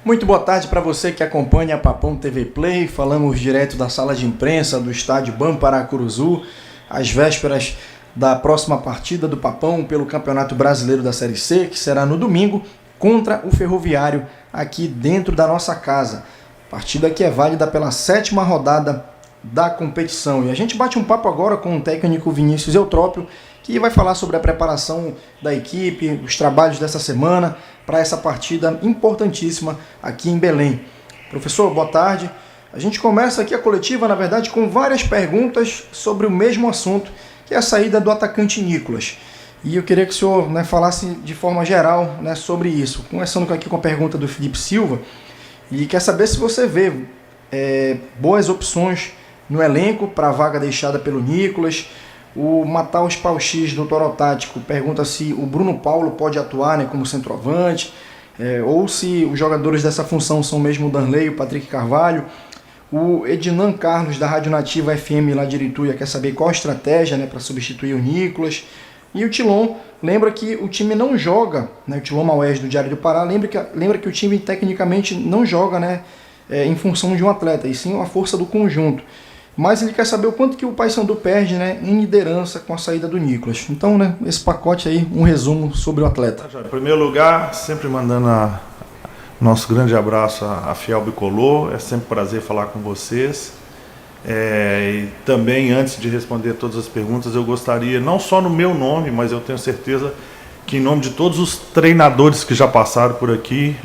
Muito boa tarde para você que acompanha a Papão TV Play. Falamos direto da sala de imprensa do estádio Bam Paracuruzu, às vésperas da próxima partida do Papão pelo Campeonato Brasileiro da Série C, que será no domingo, contra o Ferroviário, aqui dentro da nossa casa. Partida que é válida pela 7ª rodada da competição. E a gente bate um papo agora com o técnico Vinícius Eutrópio, que vai falar sobre a preparação da equipe, os trabalhos dessa semana para essa partida importantíssima aqui em Belém. Professor, boa tarde. A gente começa aqui a coletiva, na verdade, com várias perguntas sobre o mesmo assunto, que é a saída do atacante Nicolas. E eu queria que o senhor falasse de forma geral sobre isso. Começando aqui com a pergunta do Felipe Silva, e quer saber se você vê boas opções no elenco para a vaga deixada pelo Nicolas. O Mataus Pauxis do Torotático pergunta se o Bruno Paulo pode atuar como centroavante, ou se os jogadores dessa função são mesmo o Danley e o Patrick Carvalho. O Ednan Carlos da Rádio Nativa FM lá de Irituia quer saber qual a estratégia para substituir o Nicolas. E o Tilon lembra que o time não joga, o Tilon Maués do Diário do Pará lembra que o time tecnicamente não joga em função de um atleta, e sim a força do conjunto. Mas ele quer saber o quanto que o Paysandu perde em liderança com a saída do Nicolas. Então, esse pacote aí, um resumo sobre o atleta. Em primeiro lugar, sempre mandando nosso grande abraço à Fiel Bicolor. É sempre um prazer falar com vocês. E também, antes de responder todas as perguntas, eu gostaria, não só no meu nome, mas eu tenho certeza que em nome de todos os treinadores que já passaram por aqui,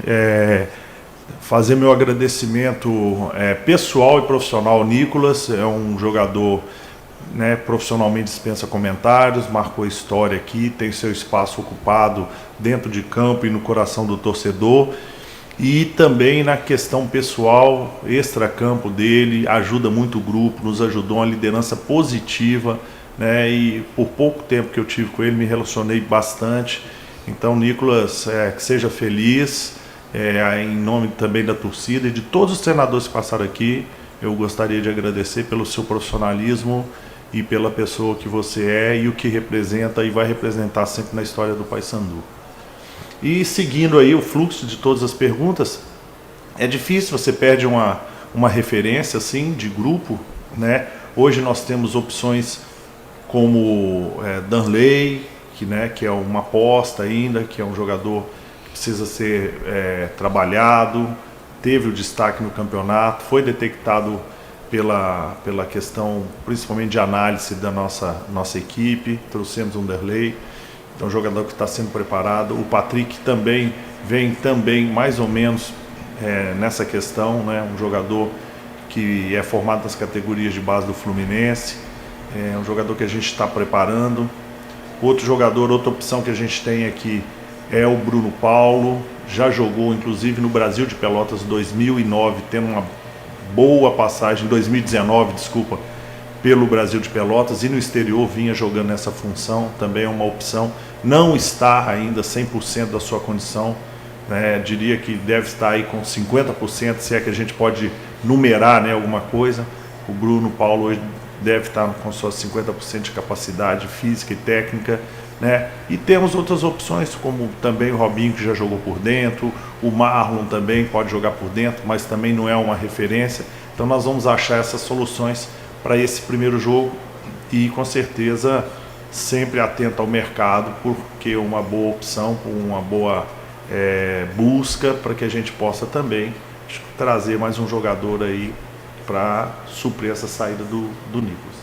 fazer meu agradecimento pessoal e profissional ao Nicolas. É um jogador, profissionalmente dispensa comentários, marcou história aqui, tem seu espaço ocupado dentro de campo e no coração do torcedor. E também na questão pessoal, extra-campo dele, ajuda muito o grupo, nos ajudou uma liderança positiva, e por pouco tempo que eu tive com ele, me relacionei bastante. Então, Nicolas, que seja feliz. Em nome também da torcida e de todos os treinadores que passaram aqui, eu gostaria de agradecer pelo seu profissionalismo e pela pessoa que você é e o que representa e vai representar sempre na história do Paysandu. E seguindo aí o fluxo de todas as perguntas, é difícil, você perde uma referência assim de grupo, Hoje nós temos opções como Danley, que é uma aposta ainda, que é um jogador precisa ser trabalhado, teve o destaque no campeonato, foi detectado pela questão principalmente de análise da nossa equipe, trouxemos um Derlei, então um jogador que está sendo preparado. O Patrick também vem mais ou menos nessa questão, um jogador que é formado nas categorias de base do Fluminense, é um jogador que a gente está preparando. Outro jogador, outra opção que a gente tem aqui é o Bruno Paulo, já jogou inclusive no Brasil de Pelotas 2009, tendo uma boa passagem, 2019, desculpa, pelo Brasil de Pelotas, e no exterior vinha jogando nessa função, também é uma opção. Não está ainda 100% da sua condição, diria que deve estar aí com 50%, se é que a gente pode numerar alguma coisa. O Bruno Paulo hoje deve estar com suas 50% de capacidade física e técnica, E temos outras opções, como também o Robinho, que já jogou por dentro, o Marlon também pode jogar por dentro, mas também não é uma referência. Então nós vamos achar essas soluções para esse primeiro jogo e com certeza sempre atento ao mercado, porque uma boa opção, uma boa busca para que a gente possa também trazer mais um jogador aí para suprir essa saída do Nicolas.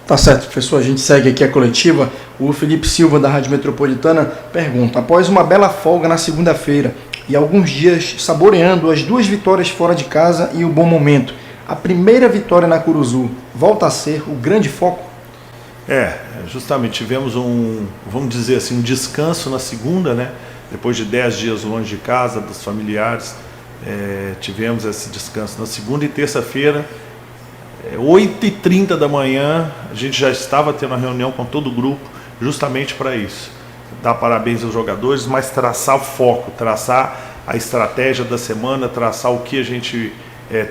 Tá certo, professor. A gente segue aqui a coletiva. O Felipe Silva, da Rádio Metropolitana, pergunta: após uma bela folga na segunda-feira e alguns dias saboreando as 2 vitórias fora de casa e o bom momento, a primeira vitória na Curuzu volta a ser o grande foco? Justamente tivemos vamos dizer assim, um descanso na segunda, Depois de 10 dias longe de casa, dos familiares, tivemos esse descanso na segunda e terça-feira. 8h30 da manhã, a gente já estava tendo uma reunião com todo o grupo, justamente para isso. Dar parabéns aos jogadores, mas traçar o foco, traçar a estratégia da semana, traçar o que a gente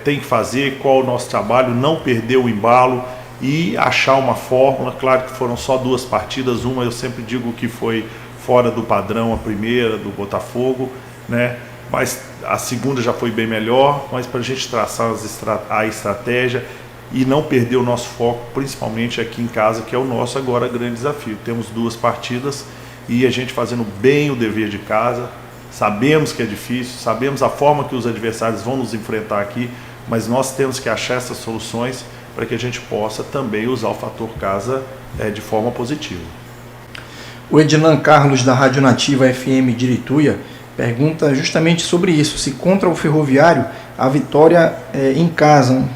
tem que fazer, qual o nosso trabalho, não perder o embalo e achar uma fórmula. Claro que foram só 2 partidas, uma eu sempre digo que foi fora do padrão, a primeira, do Botafogo, mas a segunda já foi bem melhor, mas para a gente traçar a estratégia e não perder o nosso foco, principalmente aqui em casa, que é o nosso agora grande desafio. Temos 2 partidas e a gente fazendo bem o dever de casa, sabemos que é difícil, sabemos a forma que os adversários vão nos enfrentar aqui, mas nós temos que achar essas soluções para que a gente possa também usar o fator casa de forma positiva. O Ednan Carlos, da Rádio Nativa FM de Irituia, pergunta justamente sobre isso, se contra o Ferroviário a vitória em casa,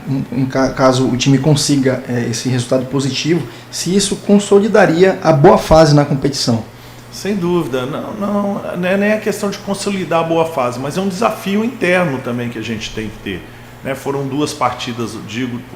caso o time consiga esse resultado positivo, se isso consolidaria a boa fase na competição. Sem dúvida, não é nem a questão de consolidar a boa fase, mas é um desafio interno também que a gente tem que ter. Foram 2 partidas,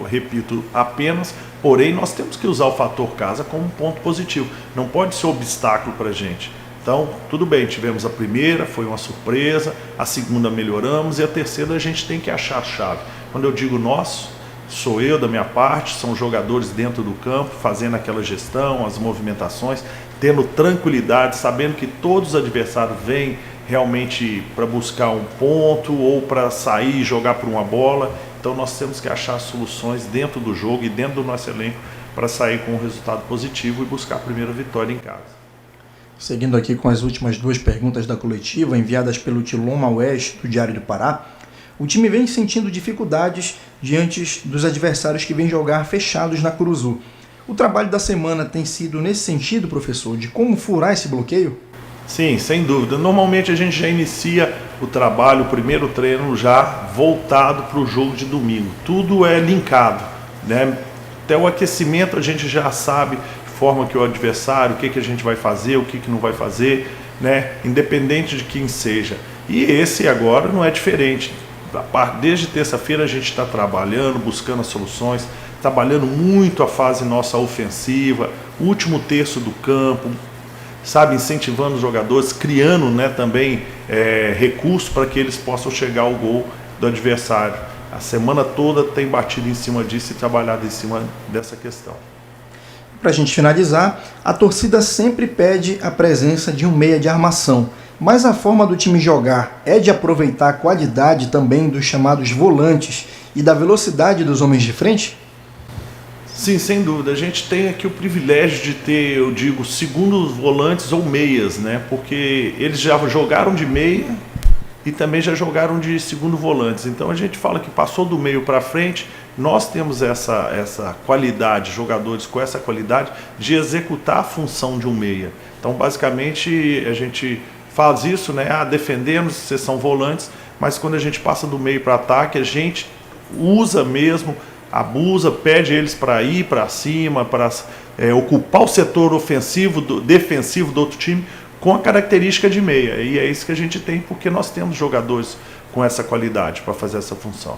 repito, apenas, porém nós temos que usar o fator casa como um ponto positivo, não pode ser obstáculo para a gente. Então, tudo bem, tivemos a primeira, foi uma surpresa, a segunda melhoramos e a terceira a gente tem que achar a chave. Quando eu digo nós, sou eu da minha parte, são jogadores dentro do campo, fazendo aquela gestão, as movimentações, tendo tranquilidade, sabendo que todos os adversários vêm realmente para buscar um ponto ou para sair e jogar por uma bola. Então nós temos que achar soluções dentro do jogo e dentro do nosso elenco para sair com um resultado positivo e buscar a primeira vitória em casa. Seguindo aqui com as últimas 2 perguntas da coletiva, enviadas pelo Tiloma Oeste, do Diário do Pará, o time vem sentindo dificuldades diante dos adversários que vêm jogar fechados na Curuzu. O trabalho da semana tem sido nesse sentido, professor, de como furar esse bloqueio? Sim, sem dúvida. Normalmente a gente já inicia o trabalho, o primeiro treino já voltado para o jogo de domingo. Tudo é linkado, Até o aquecimento a gente já sabe de forma que o adversário, o que a gente vai fazer, o que não vai fazer, independente de quem seja. E esse agora não é diferente. Desde terça-feira a gente está trabalhando, buscando as soluções, trabalhando muito a fase nossa ofensiva, o último terço do campo, incentivando os jogadores, criando também recursos para que eles possam chegar ao gol do adversário. A semana toda tem batido em cima disso e trabalhado em cima dessa questão. Para a gente finalizar, a torcida sempre pede a presença de um meia de armação, mas a forma do time jogar é de aproveitar a qualidade também dos chamados volantes e da velocidade dos homens de frente? Sim, sem dúvida. A gente tem aqui o privilégio de ter, segundos volantes ou meias, porque eles já jogaram de meia e também já jogaram de segundo volantes. Então a gente fala que passou do meio para frente, nós temos essa qualidade, jogadores com essa qualidade de executar a função de um meia. Então basicamente a gente faz isso, defendemos, vocês são volantes, mas quando a gente passa do meio para ataque, a gente usa mesmo, abusa, pede eles para ir para cima, para ocupar o setor defensivo do outro time com a característica de meia. E é isso que a gente tem, porque nós temos jogadores com essa qualidade para fazer essa função.